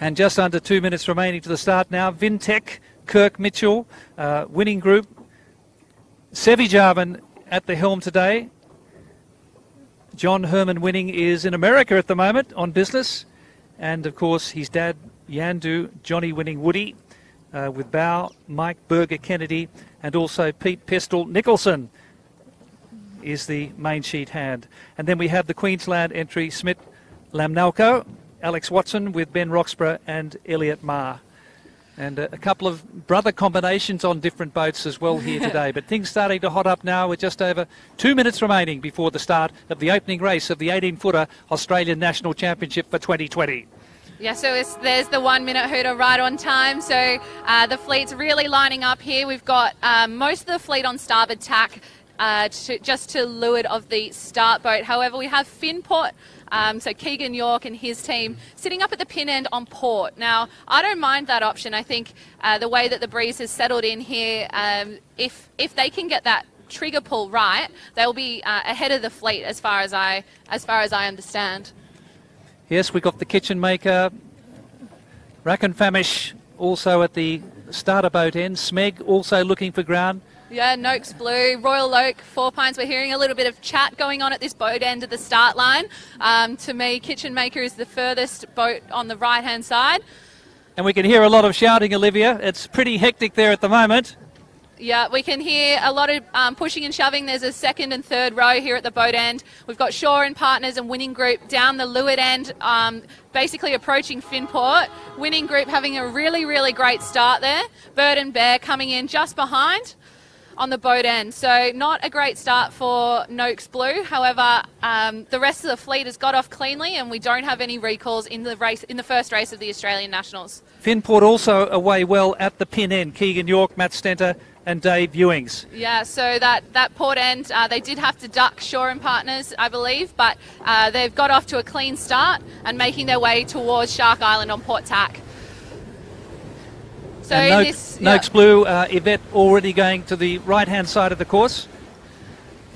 And just under 2 minutes remaining to the start now. Vintech, Kirk Mitchell, winning group. Sevi Jarman at the helm today. John Herman winning is in America at the moment on business. And of course his dad, Yandu, Johnny winning Woody, with Bow, Mike Berger Kennedy, and also Pete Pistol Nicholson is the main sheet hand. And then we have the Queensland entry, Smith Lamnalco, Alex Watson with Ben Roxburgh and Elliot Marr. And a couple of brother combinations on different boats as well here today. But things starting to hot up now with just over 2 minutes remaining before the start of the opening race of the 18-footer Australian National Championship for 2020. Yeah, so there's the 1 minute hooter right on time. So the fleet's really lining up here. We've got most of the fleet on starboard tack just to leeward of the start boat. However, we have Finport, so Keegan York and his team sitting up at the pin end on port. Now, I don't mind that option. I think the way that the breeze has settled in here, if they can get that trigger pull right, they'll be ahead of the fleet as far as I understand. Yes, we've got the kitchen maker, Rakenfamish also at the starter boat end. Smeg also looking for ground. Yeah, Noakes Blue, Royal Oak, Four Pines. We're hearing a little bit of chat going on at this boat end of the start line. To me, Kitchen Maker is the furthest boat on the right-hand side. And we can hear a lot of shouting, Olivia. It's pretty hectic there at the moment. Yeah, we can hear a lot of pushing and shoving. There's a second and third row here at the boat end. We've got Shaw and Partners and Winning Group down the leeward end, basically approaching Finport. Winning Group having a really, really great start there. Bird and Bear coming in just behind on the boat end. So not a great start for Noakes Blue. However, the rest of the fleet has got off cleanly and we don't have any recalls in the race, in the first race of the Australian Nationals. Finport also away well at the pin end. Keegan York, Matt Stenter and Dave Ewings. Yeah, so that port end, they did have to duck Shaw and Partners, I believe, but they've got off to a clean start and making their way towards Shark Island on port tack. So Noakes Blue, Yvette already going to the right-hand side of the course.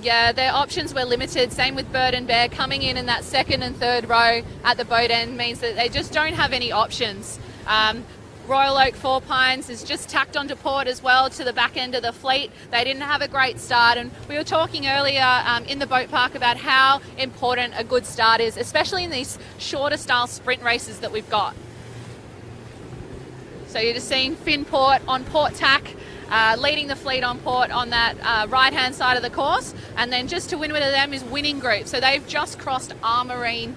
Yeah, their options were limited. Same with Bird and Bear. Coming in that second and third row at the boat end means that they just don't have any options. Royal Oak Four Pines is just tacked onto port as well to the back end of the fleet. They didn't have a great start, and we were talking earlier in the boat park about how important a good start is, especially in these shorter style sprint races that we've got. So you're just seeing Finport on port tack, leading the fleet on port on that right-hand side of the course, and then just to windward of them is Winning Group. So they've just crossed Armarine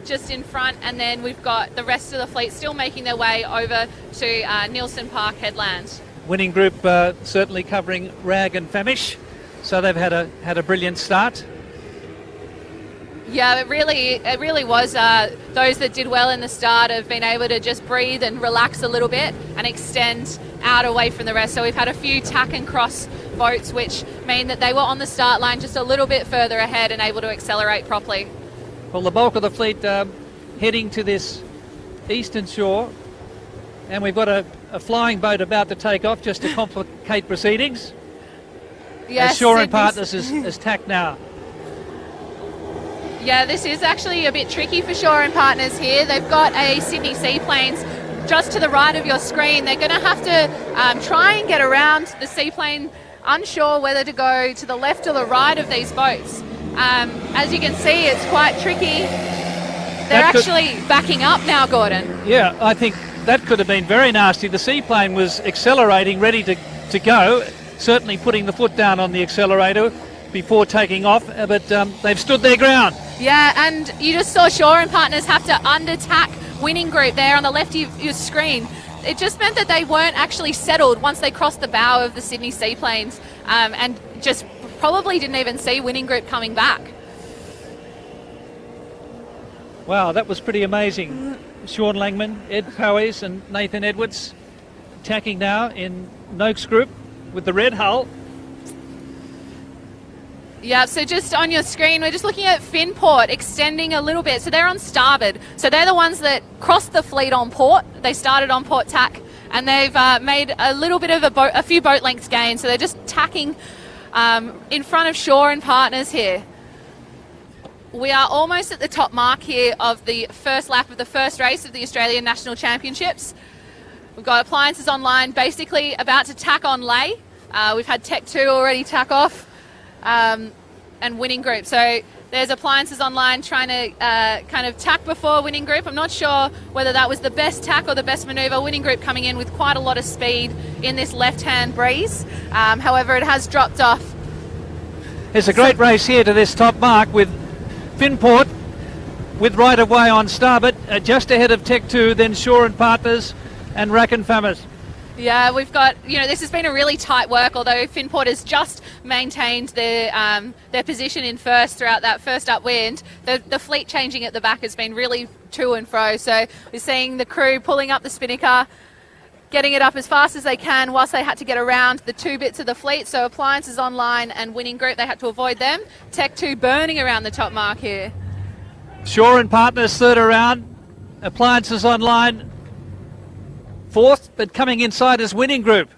just in front, and then we've got the rest of the fleet still making their way over to Nielsen Park Headland. Winning Group certainly covering Rag and Famish, so they've had a brilliant start. Yeah, it really was. Those that did well in the start have been able to just breathe and relax a little bit and extend out away from the rest. So we've had a few tack and cross boats, which mean that they were on the start line just a little bit further ahead and able to accelerate properly. Well, the bulk of the fleet heading to this eastern shore, and we've got a flying boat about to take off just to complicate proceedings. Yes, Shaw and Partners is tacked now. Yeah, this is actually a bit tricky for Shaw and Partners here. They've got a Sydney Seaplanes just to the right of your screen. They're going to have to try and get around the seaplane, unsure whether to go to the left or the right of these boats. As you can see, it's quite tricky. They're actually backing up now, Gordon. Yeah, I think that could have been very nasty. The seaplane was accelerating, ready to go, certainly putting the foot down on the accelerator before taking off, but they've stood their ground. Yeah, and you just saw Shaw and Partners have to under-tack Winning Group there on the left of your screen. It just meant that they weren't actually settled once they crossed the bow of the Sydney Seaplanes, and just probably didn't even see Winning Group coming back. Wow, that was pretty amazing. Sean Langman, Ed Powys and Nathan Edwards tacking now in Noakes Group with the red hull. Yeah, so just on your screen, we're just looking at Finport extending a little bit. So they're on starboard. So they're the ones that crossed the fleet on port. They started on port tack, and they've made a little bit of a few boat lengths gain. So they're just tacking in front of Shaw and Partners here. we are almost at the top mark here of the first lap of the first race of the Australian National Championships. We've got Appliances Online basically about to tack on lay. We've had Tech 2 already tack off, and Winning Group. So there's Appliances Online trying to kind of tack before Winning Group. I'm not sure whether that was the best tack or the best manoeuvre. Winning Group coming in with quite a lot of speed in this left-hand breeze. However, it has dropped off. It's a great race here to this top mark with Finport with right of way on starboard, just ahead of Tech 2, then Shaw and Partners and Rack and Famers. Yeah, we've got, this has been a really tight work, although Finport has just maintained their position in first throughout that first upwind. The fleet changing at the back has been really to and fro, so we're seeing the crew pulling up the spinnaker, getting it up as fast as they can whilst they had to get around the two bits of the fleet. So Appliances Online and Winning Group, they had to avoid them. Tech 2 burning around the top mark here. Shaw and Partners third around. Appliances Online fourth, but coming inside is Winning Group.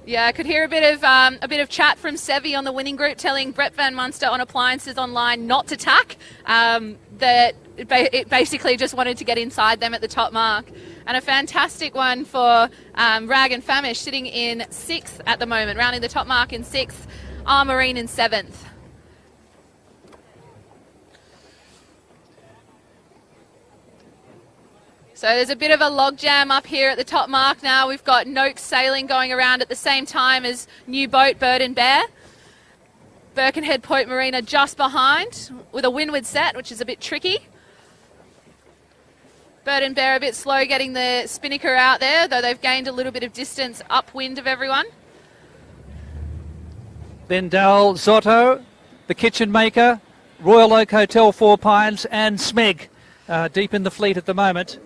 Yeah, I could hear a bit of chat from Sevi on the Winning Group telling Brett Van Munster on Appliances Online not to tack. That it basically just wanted to get inside them at the top mark. And a fantastic one for Rag and Famish, sitting in 6th at the moment, rounding the top mark in 6th, Marine in 7th. So there's a bit of a logjam up here at the top mark now. We've got Noakes Sailing going around at the same time as New Boat, Bird and Bear. Birkenhead Point Marina just behind with a windward set, which is a bit tricky. Bird and Bear a bit slow getting the spinnaker out there, though they've gained a little bit of distance upwind of everyone. Then Dal Zotto, the Kitchen Maker, Royal Oak Hotel Four Pines and Smeg deep in the fleet at the moment.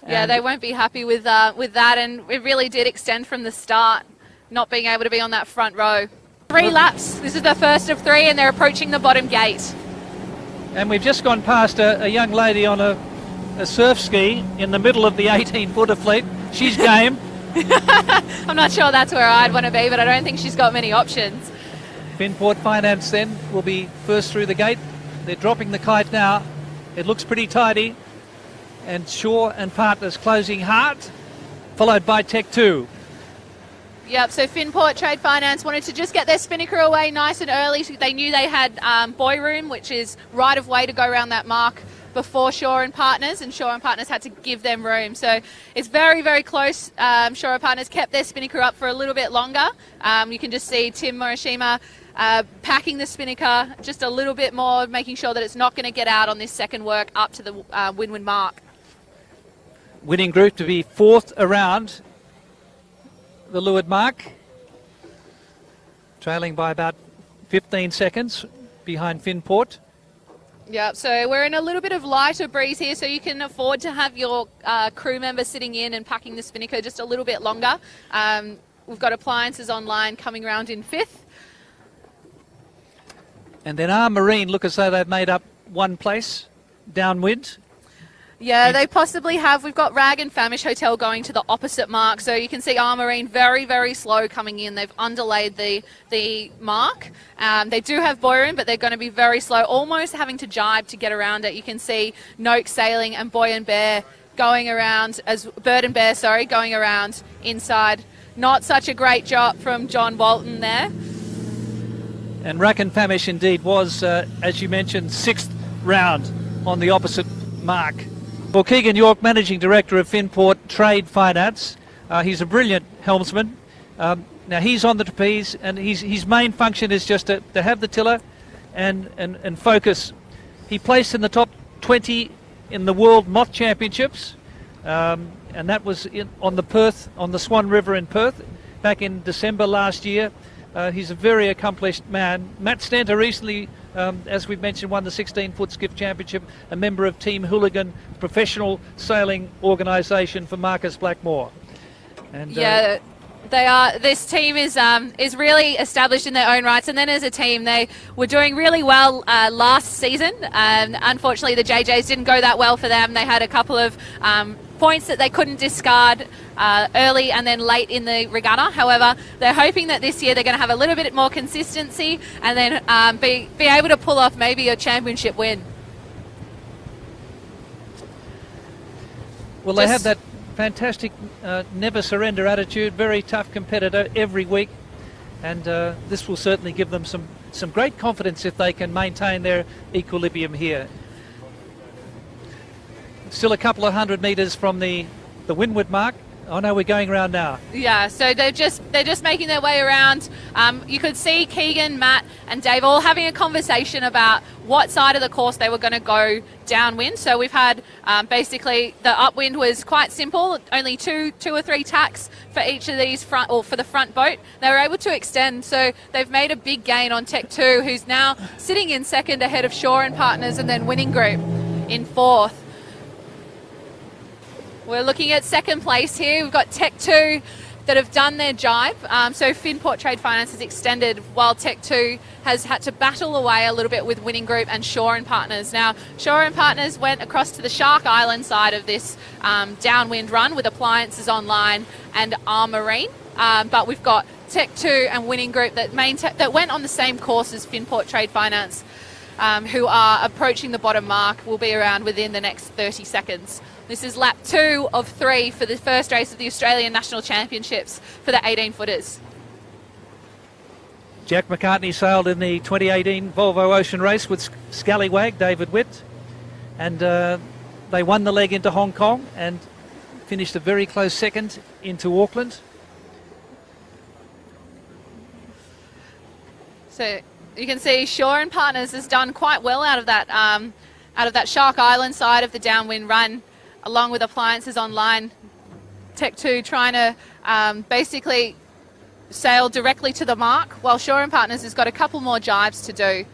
Yeah, they won't be happy with that, and it really did extend from the start, not being able to be on that front row. 3 laps, this is the first of 3, and they're approaching the bottom gate. And we've just gone past a young lady on a surf ski in the middle of the 18-footer fleet. She's game. I'm not sure that's where I'd want to be, but I don't think she's got many options. Finport Finance then will be first through the gate. They're dropping the kite now. It looks pretty tidy. And Shaw and Partners closing hard, followed by Tech 2. Yep, so Finport Trade Finance wanted to just get their spinnaker away nice and early. So they knew they had buoy room, which is right of way to go around that mark before Shaw and Partners, and Shaw and Partners had to give them room. So it's very, very close. Shaw and Partners kept their spinnaker up for a little bit longer. You can just see Tim Morishima packing the spinnaker just a little bit more, making sure that it's not going to get out on this second work up to the windward mark. Winning Group to be fourth around the leeward mark, trailing by about 15 seconds behind Finport. Yeah, so we're in a little bit of lighter breeze here, so you can afford to have your crew member sitting in and packing the spinnaker just a little bit longer. We've got Appliances Online coming around in 5th. And then Marine look as though they've made up one place downwind. Yeah, they possibly have. We've got Rag and Famish Hotel going to the opposite mark, so you can see Marine very, very slow coming in. They've underlaid the mark. They do have buoy room, but they're going to be very slow, almost having to jibe to get around it. You can see Noakes Sailing and Boy and Bear going around, Bird and Bear, sorry, going around inside. Not such a great job from John Walton there. And Rack and Famish indeed was, as you mentioned, 6th round on the opposite mark. Well, Keegan York, Managing Director of Finport Trade Finance. He's a brilliant helmsman. Now he's on the trapeze, and his main function is just to have the tiller and focus. He placed in the top 20 in the World Moth Championships, and that was on the Swan River in Perth back in December last year. He's a very accomplished man. Matt Stenter recently, as we've mentioned, won the 16-foot skiff championship, a member of Team Hooligan, professional sailing organisation for Marcus Blackmore. And, yeah, they are. This team is really established in their own rights, and then as a team, they were doing really well last season. Unfortunately, the JJs didn't go that well for them. They had a couple of points that they couldn't discard early and then late in the regatta. However, they're hoping that this year they're going to have a little bit more consistency and then be able to pull off maybe a championship win. Well, they have that fantastic never surrender attitude, very tough competitor every week, and this will certainly give them some great confidence if they can maintain their equilibrium here. Still a couple of 100 metres from the windward mark. Oh no, we're going around now. Yeah, so they're just making their way around. You could see Keegan, Matt and Dave all having a conversation about what side of the course they were going to go downwind. So we've had basically the upwind was quite simple, only two or three tacks for each of these for the front boat. They were able to extend, so they've made a big gain on Tech 2, who's now sitting in second ahead of Shaw and Partners, and then Winning Group in fourth. We're looking at second place here. We've got Tech 2 that have done their jibe. So Finport Trade Finance has extended, while Tech 2 has had to battle away a little bit with Winning Group and Shaw and Partners. Now, Shaw and Partners went across to the Shark Island side of this downwind run with Appliances Online and Marine. But we've got Tech 2 and Winning Group that went on the same course as Finport Trade Finance, who are approaching the bottom mark, will be around within the next 30 seconds. This is lap 2 of 3 for the first race of the Australian National Championships for the 18-footers. Jack McCartney sailed in the 2018 Volvo Ocean Race with Scallywag, David Witt, and they won the leg into Hong Kong and finished a very close second into Auckland. So you can see Shaw and Partners has done quite well out of that Shark Island side of the downwind run, along with Appliances Online. Tech 2 trying to basically sail directly to the mark, while Shaw and Partners has got a couple more jibes to do.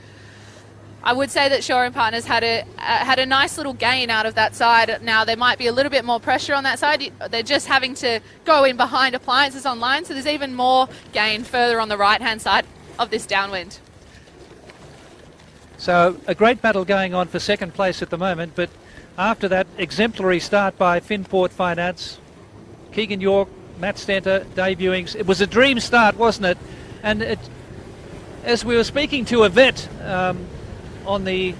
I would say that Shaw and Partners had a nice little gain out of that side. Now there might be a little bit more pressure on that side. They're just having to go in behind Appliances Online, so there's even more gain further on the right-hand side of this downwind. So a great battle going on for second place at the moment, but after that exemplary start by Finport Finance, Keegan York, Matt Stenter debuting, it was a dream start, wasn't it? And as we were speaking to a vet on the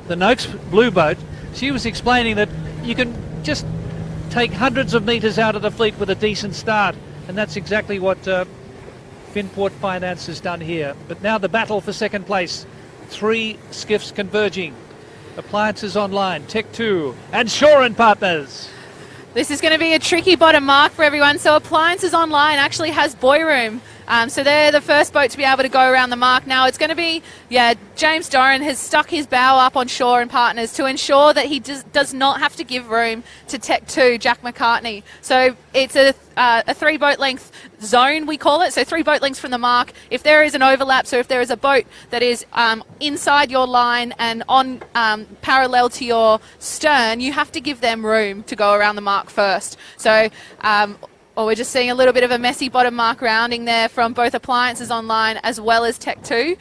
Noakes Blue Boat, she was explaining that you can just take hundreds of metres out of the fleet with a decent start, and that's exactly what Finport Finance has done here. But now the battle for second place. 3 skiffs converging. Appliances Online, Tech 2 and Shaw and Partners. This is going to be a tricky bottom mark for everyone. So Appliances Online actually has buoy room. So they're the first boat to be able to go around the mark. Now it's going to be, James Doran has stuck his bow up on Shaw and Partners to ensure that he does not have to give room to Tech 2, Jack McCartney. So it's a 3 boat length zone, we call it. So 3 boat lengths from the mark. If there is an overlap, so if there is a boat that is inside your line and on parallel to your stern, you have to give them room to go around the mark first. So we're just seeing a little bit of a messy bottom mark rounding there from both Appliances Online as well as Tech 2.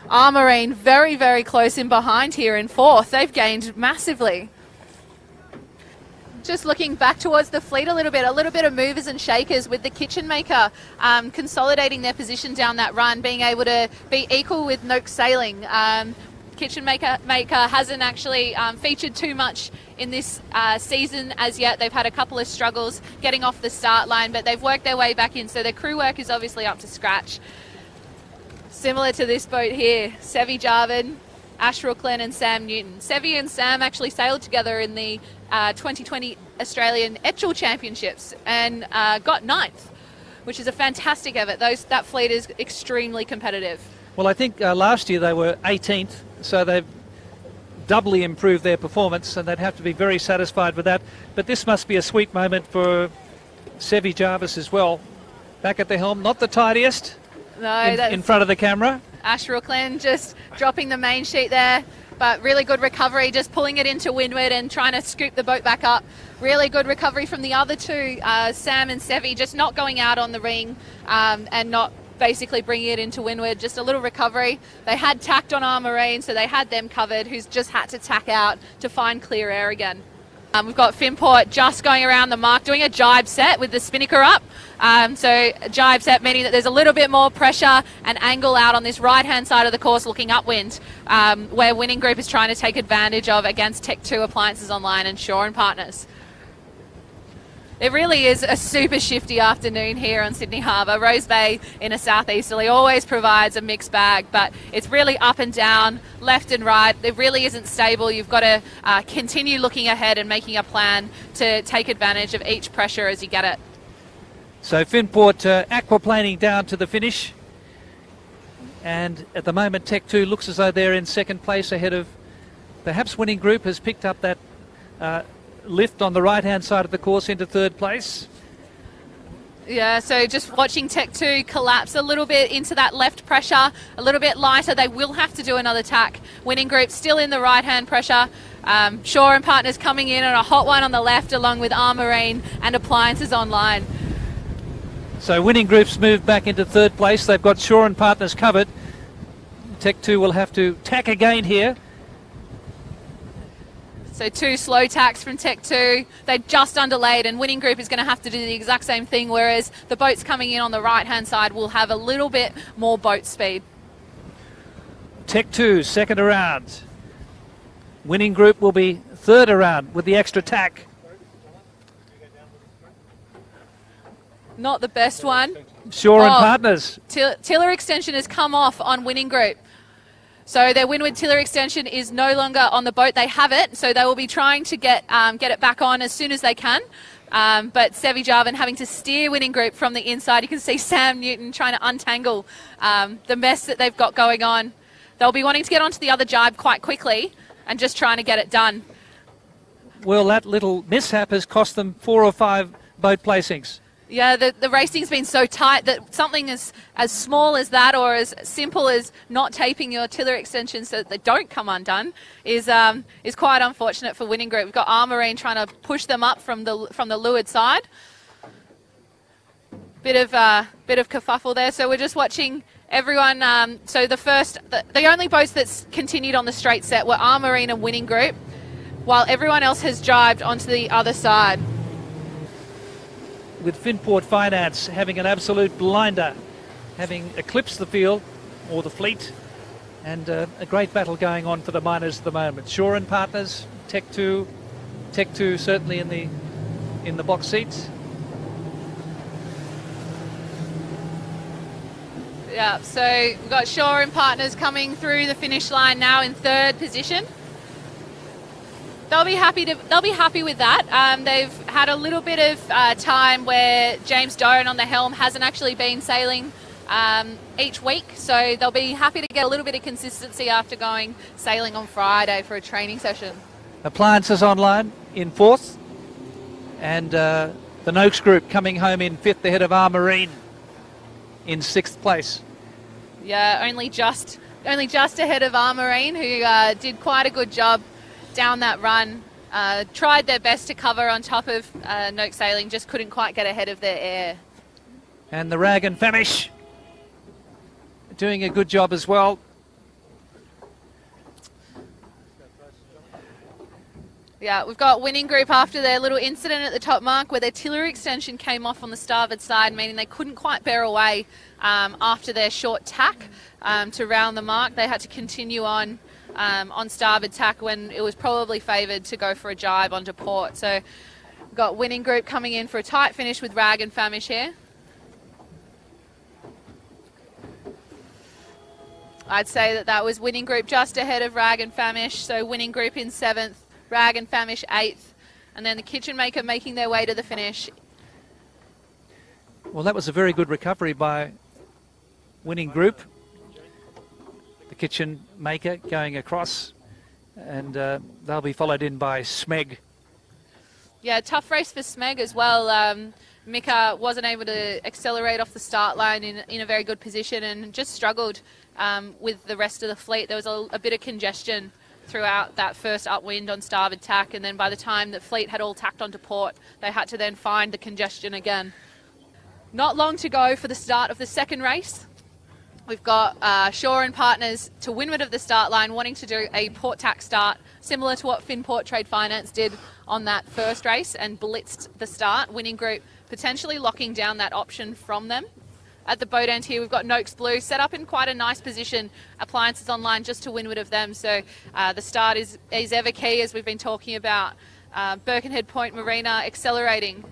Marine very, very close in behind here in fourth. They've gained massively. Just looking back towards the fleet a little bit of movers and shakers with the Kitchen Maker consolidating their position down that run, being able to be equal with Noakes Sailing. Kitchen Maker hasn't actually featured too much in this season as yet. They've had a couple of struggles getting off the start line, but they've worked their way back in, so their crew work is obviously up to scratch. Similar to this boat here, Sevi Jarvin, Ash Rooklin and Sam Newton. Sevi and Sam actually sailed together in the 2020 Australian Etchell Championships and got 9th, which is a fantastic effort. That fleet is extremely competitive. Well, I think last year they were 18th, so they've doubly improved their performance, and they'd have to be very satisfied with that. But this must be a sweet moment for Sevi Jarvis as well. Back at the helm, not the tidiest in front of the camera. Ash Rooklin just dropping the main sheet there, but really good recovery, just pulling it into windward and trying to scoop the boat back up. Really good recovery from the other two, Sam and Sevi, just not going out on the ring and not basically bringing it into windward, just a little recovery. They had tacked on our Marine, so they had them covered, who's just had to tack out to find clear air again. We've got Finport just going around the mark, doing a jibe set with the spinnaker up. So a jibe set meaning that there's a little bit more pressure and angle out on this right-hand side of the course looking upwind, where Winning Group is trying to take advantage of against Tech 2 Appliances Online and Shaw and Partners. It really is a super shifty afternoon here on Sydney Harbour. Rose Bay in a southeasterly always provides a mixed bag, but it's really up and down, left and right. It really isn't stable. You've got to continue looking ahead and making a plan to take advantage of each pressure as you get it. So Finport aquaplaning down to the finish. And at the moment, Tech 2 looks as though they're in second place ahead of perhaps Winning Group has picked up that lift on the right-hand side of the course into third place. Yeah, so just watching Tech 2 collapse a little bit into that left pressure, a little bit lighter. They will have to do another tack. Winning Group still in the right-hand pressure. Shaw and Partners coming in on a hot one on the left along with Armarine and Appliances Online. So Winning Group's moved back into third place. They've got Shaw and Partners covered. Tech 2 will have to tack again here. So 2 slow tacks from Tech 2. They just underlaid, and Winning Group is going to have to do the exact same thing, whereas the boats coming in on the right-hand side will have a little bit more boat speed. Tech 2, second around. Winning Group will be third around with the extra tack. Not the best one. Shaw and Partners. Tiller extension has come off on Winning Group. So their windward tiller extension is no longer on the boat. They have it, so they will be trying to get it back on as soon as they can. But Sevi Jarvan having to steer Winning Group from the inside. You can see Sam Newton trying to untangle the mess that they've got going on. They'll be wanting to get onto the other jibe quite quickly and just trying to get it done. Well, that little mishap has cost them 4 or 5 boat placings. Yeah, the racing's been so tight that something as small as that, or as simple as not taping your tiller extensions so that they don't come undone, is quite unfortunate for Winning Group. We've got Armarine trying to push them up from the leeward side. Bit of kerfuffle there. So we're just watching everyone. So the only boats that's continued on the straight set were Armarine and Winning Group, while everyone else has jibed onto the other side. With Finport Finance having an absolute blinder, having eclipsed the field or the fleet, and a great battle going on for the miners at the moment. Shaw and Partners, Tech 2 certainly in the box seats. Yeah, so we've got Shaw and Partners coming through the finish line now in third position. They'll be happy with that. They've had a little bit of time where James Doran on the helm hasn't actually been sailing each week, so they'll be happy to get a little bit of consistency after going sailing on Friday for a training session. Appliances Online in fourth, and the Noakes Group coming home in fifth ahead of Armarine in sixth place. Yeah, only just ahead of Armarine, who did quite a good job down that run. Tried their best to cover on top of Noakes Sailing, just couldn't quite get ahead of their air. And the Rag and Famish doing a good job as well. Yeah, we've got Winning Group after their little incident at the top mark where their tiller extension came off on the starboard side, meaning they couldn't quite bear away after their short tack to round the mark. They had to continue on starboard tack when it was probably favoured to go for a jibe onto port. So we've got Winning Group coming in for a tight finish with Rag and Famish here. I'd say that was Winning Group just ahead of Rag and Famish. So Winning Group in 7th, Rag and Famish 8th, and then the Kitchen Maker making their way to the finish. Well, that was a very good recovery by Winning Group. The Kitchen Maker going across, and they'll be followed in by Smeg. Yeah, tough race for Smeg as well. Mika wasn't able to accelerate off the start line in a very good position and just struggled with the rest of the fleet. There was a bit of congestion throughout that first upwind on starboard tack, and then by the time the fleet had all tacked onto port, they had to then find the congestion again. Not long to go for the start of the second race. We've got Shaw and Partners to windward of the start line, wanting to do a port tack start, similar to what Finport Trade Finance did on that first race and blitzed the start. Winning Group potentially locking down that option from them. At the boat end here, we've got Noakes Blue set up in quite a nice position. Appliances Online just to windward of them. So the start is ever key, as we've been talking about. Birkenhead Point Marina accelerating.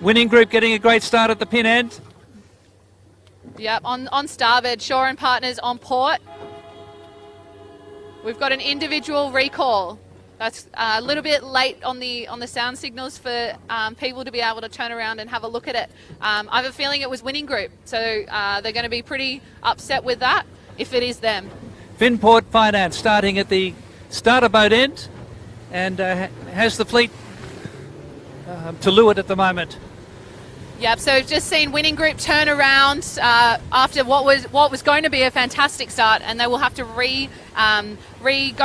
Winning Group getting a great start at the pin end. Yep, on starboard, Shaw and Partners on port. We've got an individual recall. That's a little bit late on the sound signals for people to be able to turn around and have a look at it. I have a feeling it was Winning Group, so they're going to be pretty upset with that if it is them. Finport Finance starting at the starter boat end and has the fleet to leeward at the moment. Yep, so we've just seen Winning Group turn around after what was going to be a fantastic start, and they will have to go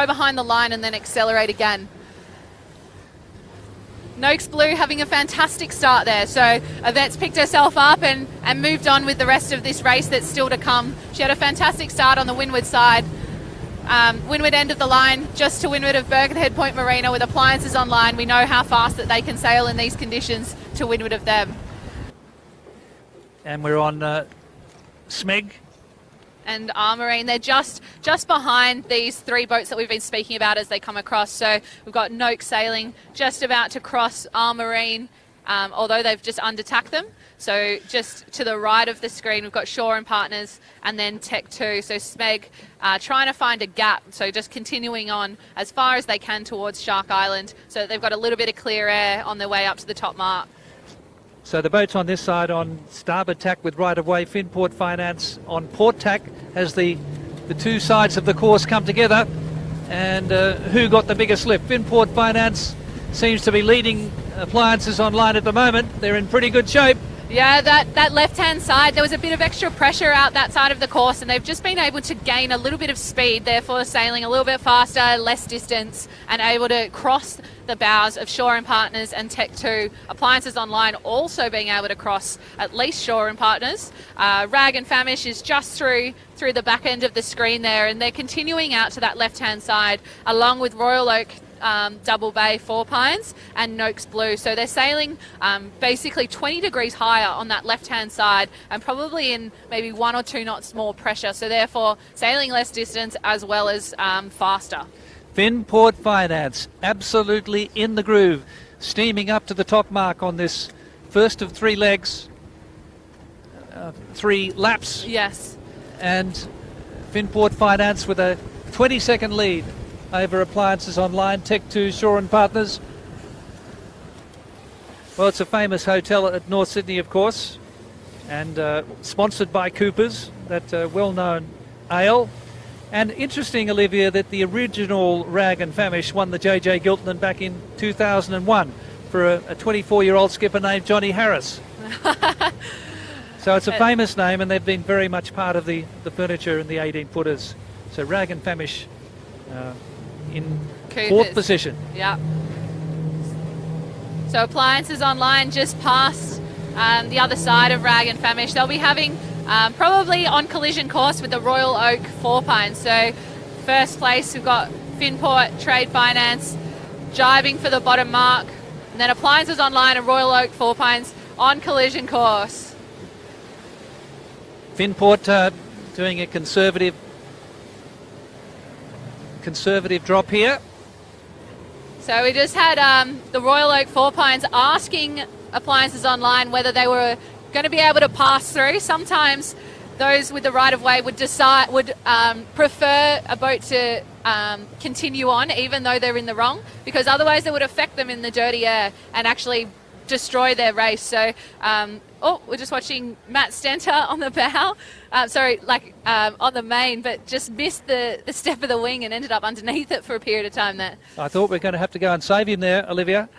behind the line and then accelerate again. Noakes Blue having a fantastic start there. So Yvette's picked herself up and moved on with the rest of this race that's still to come. She had a fantastic start on the windward side. Windward end of the line, just to windward of Birkenhead Point Marina with Appliances Online. We know how fast that they can sail in these conditions to windward of them. And we're on Smeg. And Armarine, they're just behind these three boats that we've been speaking about as they come across. So we've got Noakes sailing, just about to cross Armarine, although they've just undertacked them. So just to the right of the screen, we've got Shaw and Partners and then Tech 2. So Smeg trying to find a gap, so just continuing on as far as they can towards Shark Island, so that they've got a little bit of clear air on their way up to the top mark. So the boat's on this side on starboard tack with right-of-way. Finport Finance on port tack as the two sides of the course come together. And who got the biggest lift? Finport Finance seems to be leading Appliances Online at the moment. They're in pretty good shape. Yeah, that left-hand side, there was a bit of extra pressure out that side of the course, and they've just been able to gain a little bit of speed, therefore sailing a little bit faster, less distance, and able to cross the bows of Shaw and Partners and Tech 2. Appliances Online also being able to cross at least Shaw and Partners. Rag and Famish is just through the back end of the screen there, and they're continuing out to that left-hand side, along with Royal Oak Double Bay Four Pines and Noakes Blue. So they're sailing basically 20 degrees higher on that left-hand side and probably in maybe 1 or 2 knots more pressure. So therefore sailing less distance as well as faster. Finport Finance absolutely in the groove, steaming up to the top mark on this first of 3 legs, 3 laps. Yes. And Finport Finance with a 20-second lead over Appliances Online, Tech 2, Shaw and Partners. Well, it's a famous hotel at North Sydney, of course, and sponsored by Cooper's, that well-known ale. And interesting, Olivia, that the original Rag and Famish won the JJ Giltinan back in 2001 for a 24-year-old skipper named Johnny Harris. So it's a famous name, and they've been very much part of the furniture and the 18-footers. So Rag and Famish in Cooper's. 4th position. Yeah. So Appliances Online just past the other side of Rag and Famish. They'll be having probably on collision course with the Royal Oak Four Pines. So first place we've got Finport Trade Finance jibing for the bottom mark, and then Appliances Online and Royal Oak Four Pines on collision course. Finport doing a conservative drop here. So we just had the Royal Oak Four Pines asking Appliances Online whether they were going to be able to pass through. Sometimes those with the right of way would prefer a boat to continue on even though they're in the wrong, because otherwise it would affect them in the dirty air and actually destroy their race. So we're just watching Matt Stenter on the bow, on the main, but just missed the step of the wing and ended up underneath it for a period of time there. I thought we were going to have to go and save him there, Olivia.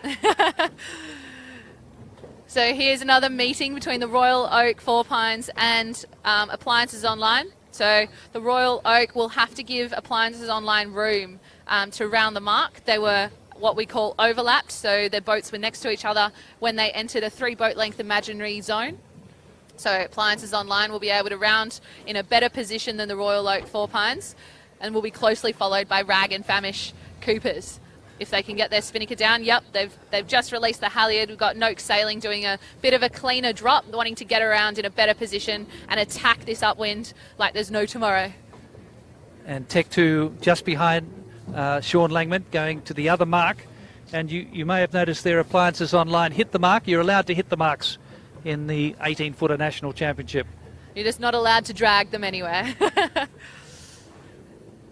So here's another meeting between the Royal Oak Four Pines and Appliances Online. So the Royal Oak will have to give Appliances Online room to round the mark. They were what we call overlapped, so their boats were next to each other when they entered a 3-boat length imaginary zone. So Appliances Online will be able to round in a better position than the Royal Oak Four Pines, and will be closely followed by Rag and Famish Coopers. If they can get their spinnaker down, yep, they've just released the halyard. We've got Noakes Sailing doing a bit of a cleaner drop, wanting to get around in a better position and attack this upwind like there's no tomorrow. And Tech 2 just behind Sean Langman going to the other mark. And you may have noticed their Appliances Online hit the mark. You're allowed to hit the marks in the 18-footer National Championship. You're just not allowed to drag them anywhere.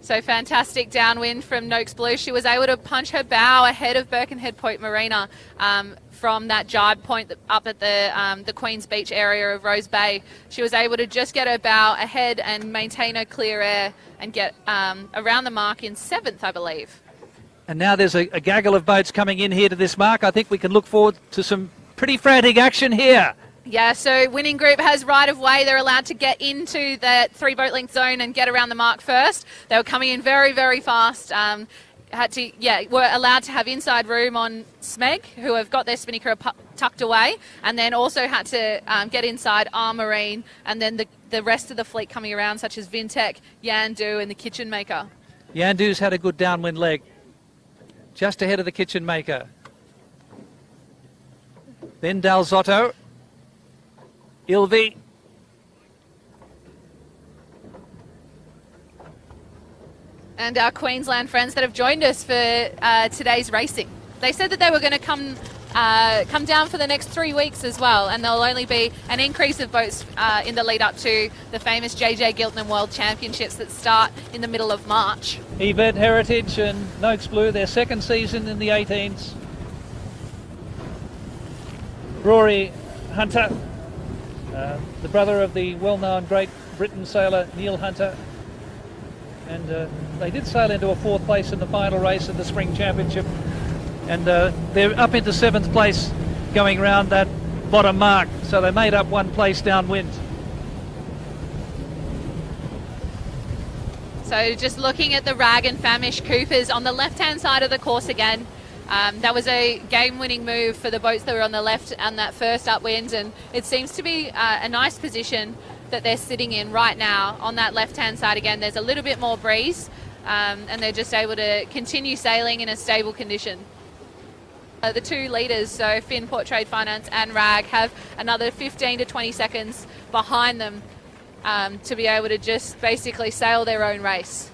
So fantastic downwind from Noakes Blue. She was able to punch her bow ahead of Birkenhead Point Marina from that jibe point up at the Queen's Beach area of Rose Bay. She was able to just get her bow ahead and maintain her clear air and get around the mark in 7th, I believe. And now there's a gaggle of boats coming in here to this mark. I think we can look forward to some pretty frantic action here. Yeah, so Winning Group has right of way. They're allowed to get into the 3 boat length zone and get around the mark first. They were coming in very, very fast. Were allowed to have inside room on Smeg, who have got their spinnaker tucked away, and then also had to get inside Our Marine, and then the rest of the fleet coming around, such as Vintech, Yandu, and the Kitchen Maker. Yandu's had a good downwind leg, just ahead of the Kitchen Maker. Then Dalzotto. Ilvi. And our Queensland friends that have joined us for today's racing. They said that they were going to come down for the next 3 weeks as well, and there'll only be an increase of boats in the lead up to the famous JJ Giltnan World Championships that start in the middle of March. Event Heritage and Noakes Blue, their second season in the 18s. Rory Hunter, the brother of the well-known Great Britain sailor Neil Hunter, and they did sail into a 4th place in the final race of the Spring Championship, and they're up into 7th place going round that bottom mark, so they made up 1 place downwind. So just looking at the Rag and Famish Coopers on the left-hand side of the course again. That was a game-winning move for the boats that were on the left on that first upwind, and it seems to be a nice position that they're sitting in right now on that left-hand side again. There's a little bit more breeze, and they're just able to continue sailing in a stable condition. The 2 leaders, so Finn Port Trade Finance and Rag, have another 15 to 20 seconds behind them to be able to just basically sail their own race.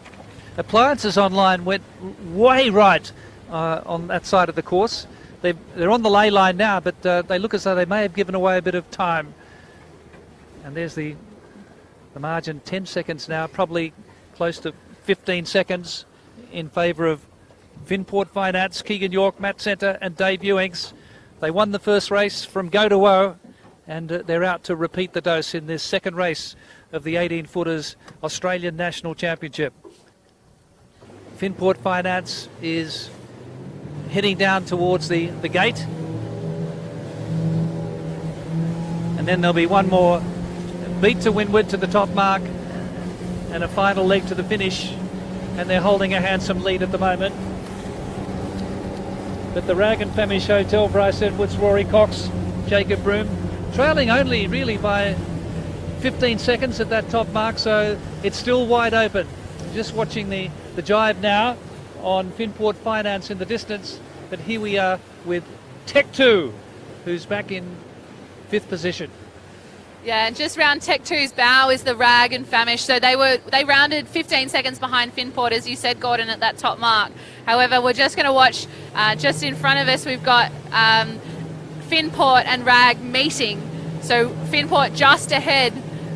Appliances Online went way right on that side of the course. They're on the ley line now, but they look as though they may have given away a bit of time. And there's the margin, 10 seconds now, probably close to 15 seconds in favour of Finport Finance, Keegan York, Matt Centre and Dave Ewings. They won the first race from go to woe, and they're out to repeat the dose in this second race of the 18-footers Australian National Championship. Finport Finance is heading down towards the gate, and then there'll be one more beat to windward to the top mark and a final leg to the finish, and they're holding a handsome lead at the moment. But the Rag and Famish Hotel, Bryce Edwards, Rory Cox, Jacob Broom, trailing only really by 15 seconds at that top mark, so it's still wide open. Just watching the jibe now on Finport Finance in the distance, but here we are with Tech 2, who's back in 5th position. Yeah, and just round Tech 2's bow is the Rag and Famish. So they rounded 15 seconds behind Finport, as you said, Gordon, at that top mark. However, we're just going to watch just in front of us. We've got Finport and Rag meeting. So Finport just ahead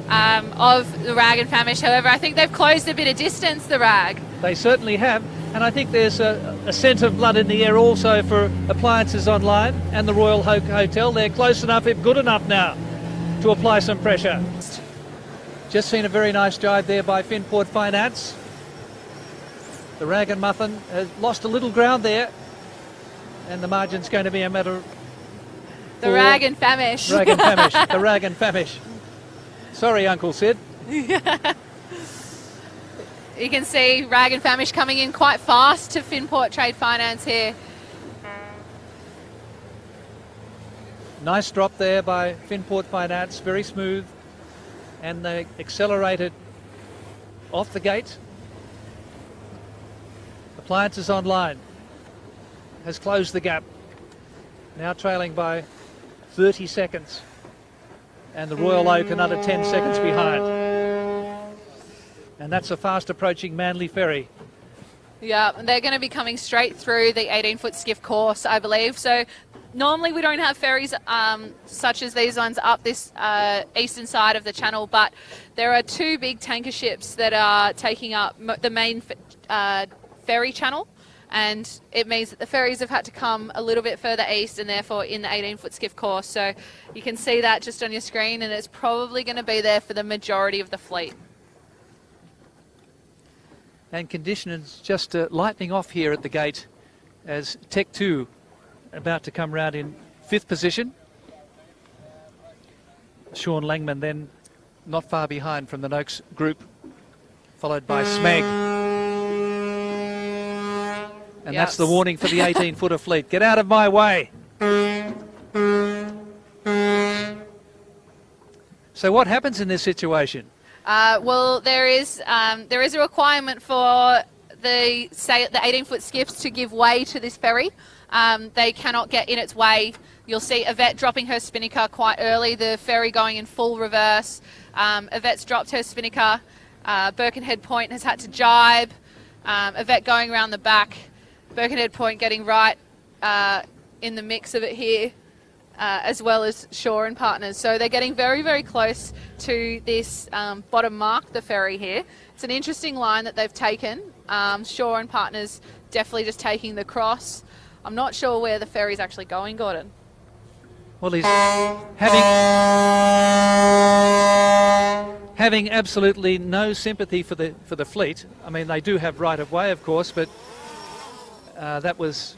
of the Rag and Famish. However, I think they've closed a bit of distance, the Rag. They certainly have. And I think there's a scent of blood in the air also for Appliances Online and the Royal Oak Hotel. They're close enough, if good enough now, to apply some pressure. Just seen a very nice jibe there by Finport Finance. The Rag and Muffin has lost a little ground there, and the margin's going to be a matter of the Rag and Famish. Rag and Famish. The Rag and Famish. Sorry, Uncle Sid. You can see Rag and Famish coming in quite fast to Finport Trade Finance here. Nice drop there by Finport Finance, very smooth, and they accelerated off the gate. Appliances Online has closed the gap, now trailing by 30 seconds, and the Royal Oak another 10 seconds behind. And that's a fast approaching Manly Ferry. Yeah, they're going to be coming straight through the 18-foot skiff course, I believe. So normally we don't have ferries such as these ones up this eastern side of the channel, but there are two big tanker ships that are taking up the main ferry channel, and it means that the ferries have had to come a little bit further east and therefore in the 18-foot skiff course. So you can see that just on your screen, and it's probably going to be there for the majority of the fleet. And conditions just lightening off here at the gate as Tech 2 about to come round in 5th position. Sean Langman then not far behind from the Noakes group, followed by Smeg. And that's the warning for the 18-footer fleet. Get out of my way. So what happens in this situation? Well, there is a requirement for the 18-foot skiffs to give way to this ferry. They cannot get in its way. You'll see Yvette dropping her spinnaker quite early, the ferry going in full reverse. Yvette's dropped her spinnaker. Birkenhead Point has had to jibe. Yvette going around the back. Birkenhead Point getting right in the mix of it here, as well as Shaw and Partners. So they're getting very, very close to this bottom mark, the ferry here. It's an interesting line that they've taken. Shaw and Partners definitely just taking the cross. I'm not sure where the ferry's actually going, Gordon. Well, he's having absolutely no sympathy for the fleet. I mean, they do have right of way, of course, but that was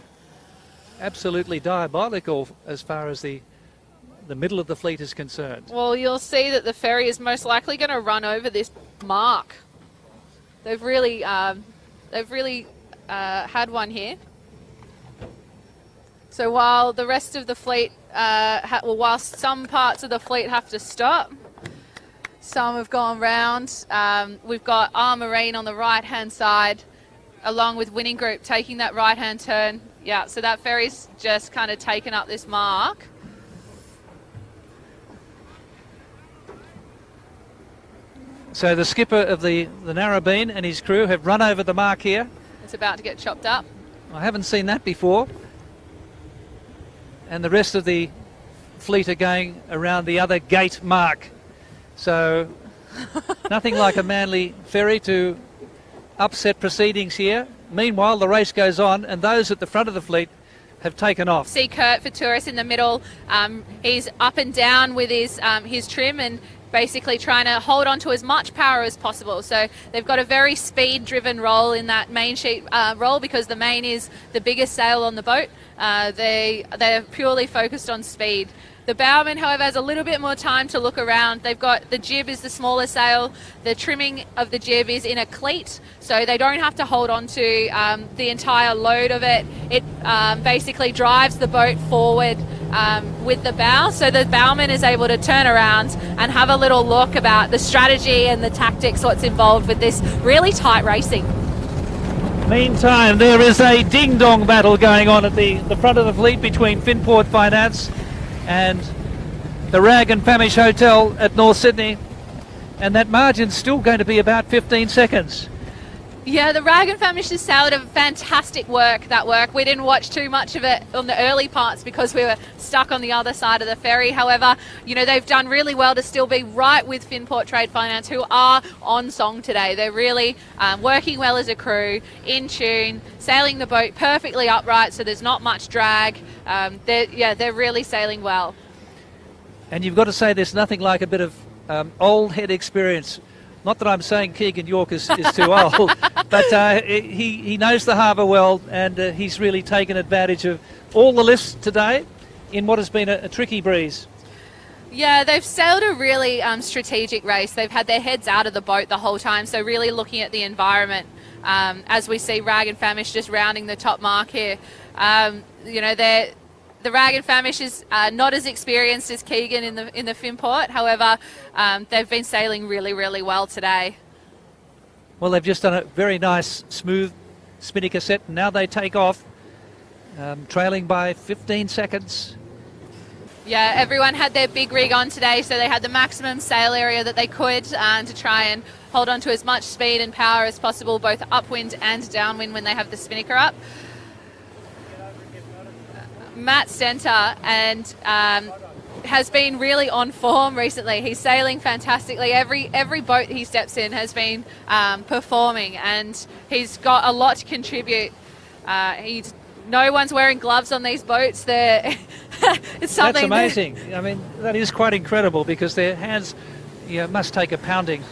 absolutely diabolical as far as the middle of the fleet is concerned. Well, you'll see that the ferry is most likely going to run over this mark. They've really had one here. So while the rest of the fleet, whilst some parts of the fleet have to stop, some have gone round. We've got Our Marine on the right-hand side, along with Winning Group taking that right-hand turn. Yeah, so that ferry's just kind of taken up this mark. So the skipper of the Narrabeen and his crew have run over the mark here. It's about to get chopped up. I haven't seen that before. And the rest of the fleet are going around the other gate mark. So nothing like a Manly ferry to upset proceedings here. Meanwhile, the race goes on, and those at the front of the fleet have taken off. See Kurt Futuris in the middle. He's up and down with his trim and basically trying to hold on to as much power as possible. So they've got a very speed-driven role in that main sheet role, because the main is the biggest sail on the boat. They're purely focused on speed. The bowman, however, has a little bit more time to look around. They've got the jib is the smaller sail. The trimming of the jib is in a cleat, so they don't have to hold on to the entire load of it. It basically drives the boat forward with the bow, so the bowman is able to turn around and have a little look about the strategy and the tactics, what's involved with this really tight racing. Meantime, there is a ding-dong battle going on at the front of the fleet between Finport Finance and the Rag and Famish Hotel at North Sydney, and that margin's still going to be about 15 seconds. Yeah, the Rag and Famish has sailed a fantastic work. We didn't watch too much of it on the early parts because we were stuck on the other side of the ferry. However, you know, they've done really well to still be right with Finport Trade Finance, who are on song today. They're really working well as a crew, in tune, sailing the boat perfectly upright, so there's not much drag. They're really sailing well. And you've got to say there's nothing like a bit of old head experience. Not that I'm saying Keegan York is too old, but he knows the harbour well, and he's really taken advantage of all the lifts today in what has been a tricky breeze. Yeah, they've sailed a really strategic race. They've had their heads out of the boat the whole time, so really looking at the environment. As we see Rag and Famish just rounding the top mark here, you know, they're the Rag and Famish is not as experienced as Keegan in the Finport. However, they've been sailing really, really well today. Well, they've just done a very nice, smooth spinnaker set, and now they take off, trailing by 15 seconds. Yeah, everyone had their big rig on today, so they had the maximum sail area that they could to try and hold on to as much speed and power as possible, both upwind and downwind when they have the spinnaker up. Matt Center and has been really on form recently. He's sailing fantastically. Every boat he steps in has been performing, and he's got a lot to contribute. No one's wearing gloves on these boats. It's something. That's amazing. I mean, that is quite incredible because their hands must take a pounding.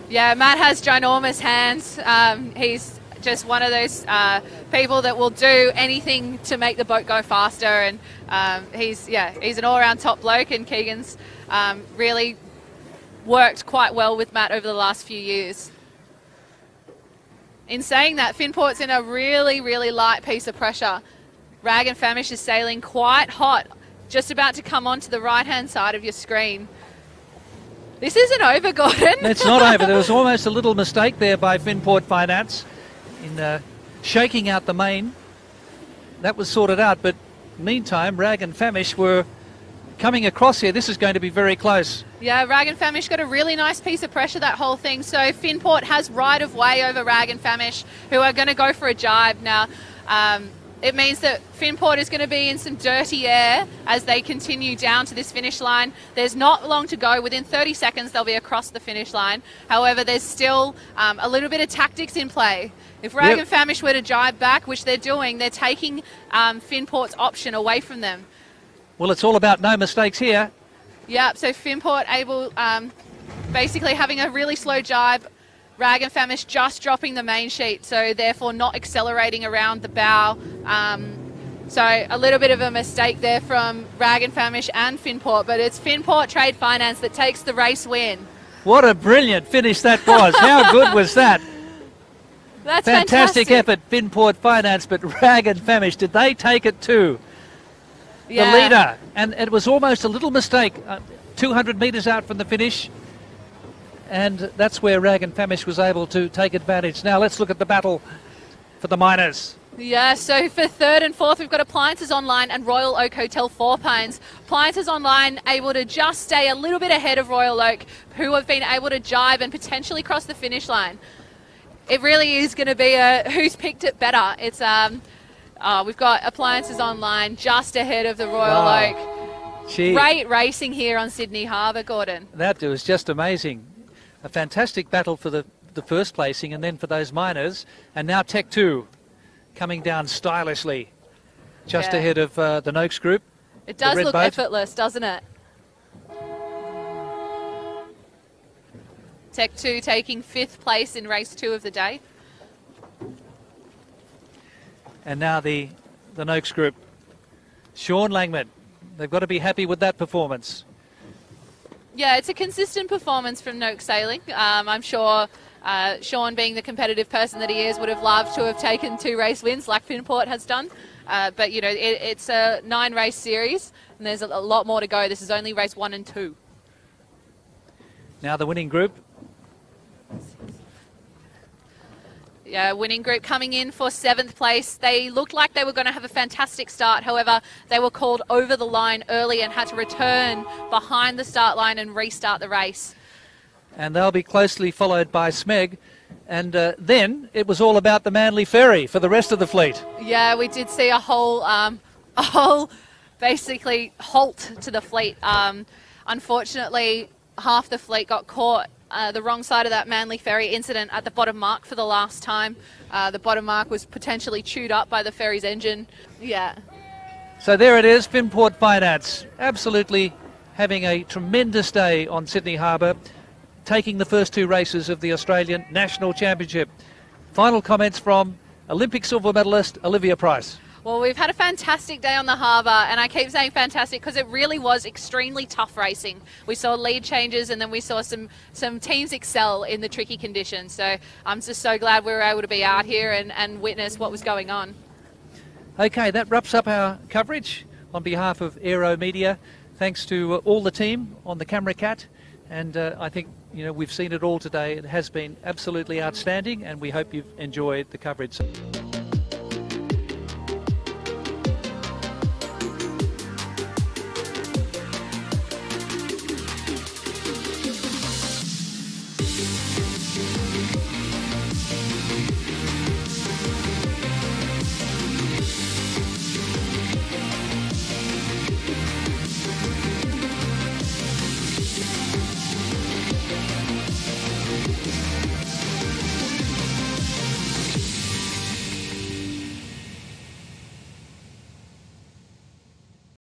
Yeah, Matt has ginormous hands. He's just one of those people that will do anything to make the boat go faster, and he's an all-around top bloke, and Keegan's really worked quite well with Matt over the last few years. In saying that, Finport's in a really, really light piece of pressure. Rag and Famish is sailing quite hot, just about to come onto the right-hand side of your screen. This isn't over, Gordon. It's not over. There was almost a little mistake there by Finport Finance in shaking out the main. That was sorted out, but meantime, Rag and Famish were coming across here. This is going to be very close. Yeah, Rag and Famish got a really nice piece of pressure, that whole thing. So Finport has right of way over Rag and Famish, who are going to go for a jibe now. It means that Finport is going to be in some dirty air as they continue down to this finish line. There's not long to go. Within 30 seconds, they'll be across the finish line. However, there's still a little bit of tactics in play. If Rag and Famish were to jibe back, which they're doing, they're taking Finport's option away from them. Well, it's all about no mistakes here. Yeah, so Finport able, basically having a really slow jibe. Rag and Famish just dropping the main sheet, so therefore not accelerating around the bow. So a little bit of a mistake there from Rag and Famish and Finport, but it's Finport Trade Finance that takes the race win. What a brilliant finish that was. How good was that? That's fantastic effort, Finport Finance, but Rag and Famish, did they take it too? Yeah. The leader, and it was almost a little mistake, 200 metres out from the finish. And that's where Rag and Famish was able to take advantage. Now let's look at the battle for the minors. Yeah, so for third and fourth, we've got Appliances Online and Royal Oak Hotel 4 Pines. Appliances Online able to just stay a little bit ahead of Royal Oak, who have been able to jibe and potentially cross the finish line. It really is going to be a who's picked it better. It's we've got Appliances Online just ahead of the Royal Oak. Gee. Great racing here on Sydney Harbour, Gordon. That was just amazing. A fantastic battle for the first placing and then for those minors. And now Tech 2 coming down stylishly just ahead of the Noakes group. It does look effortless, doesn't it? Tech 2 taking 5th place in race 2 of the day. And now the Noakes group. Sean Langman, they've got to be happy with that performance. Yeah, it's a consistent performance from Noakes Sailing. I'm sure Sean, being the competitive person that he is, would have loved to have taken 2 race wins like Finport has done. But, you know, it's a 9-race series and there's a lot more to go. This is only race 1 and 2. Now the winning group. Yeah, winning group coming in for 7th place. They looked like they were going to have a fantastic start. However, they were called over the line early and had to return behind the start line and restart the race. And they'll be closely followed by Smeg. And then it was all about the Manly Ferry for the rest of the fleet. Yeah, we did see a whole basically halt to the fleet. Unfortunately, half the fleet got caught the wrong side of that Manly Ferry incident at the bottom mark for the last time. The bottom mark was potentially chewed up by the ferry's engine. Yeah. So there it is, Finport Finance, absolutely having a tremendous day on Sydney Harbour, taking the first 2 races of the Australian National Championship. Final comments from Olympic silver medalist Olivia Price. Well, we've had a fantastic day on the harbour, and I keep saying fantastic because it really was extremely tough racing. We saw lead changes and then we saw some teams excel in the tricky conditions. So I'm just so glad we were able to be out here and witness what was going on. Okay, that wraps up our coverage on behalf of Aero Media. Thanks to all the team on the Camera Cat, and I think we've seen it all today. It has been absolutely outstanding, and we hope you've enjoyed the coverage.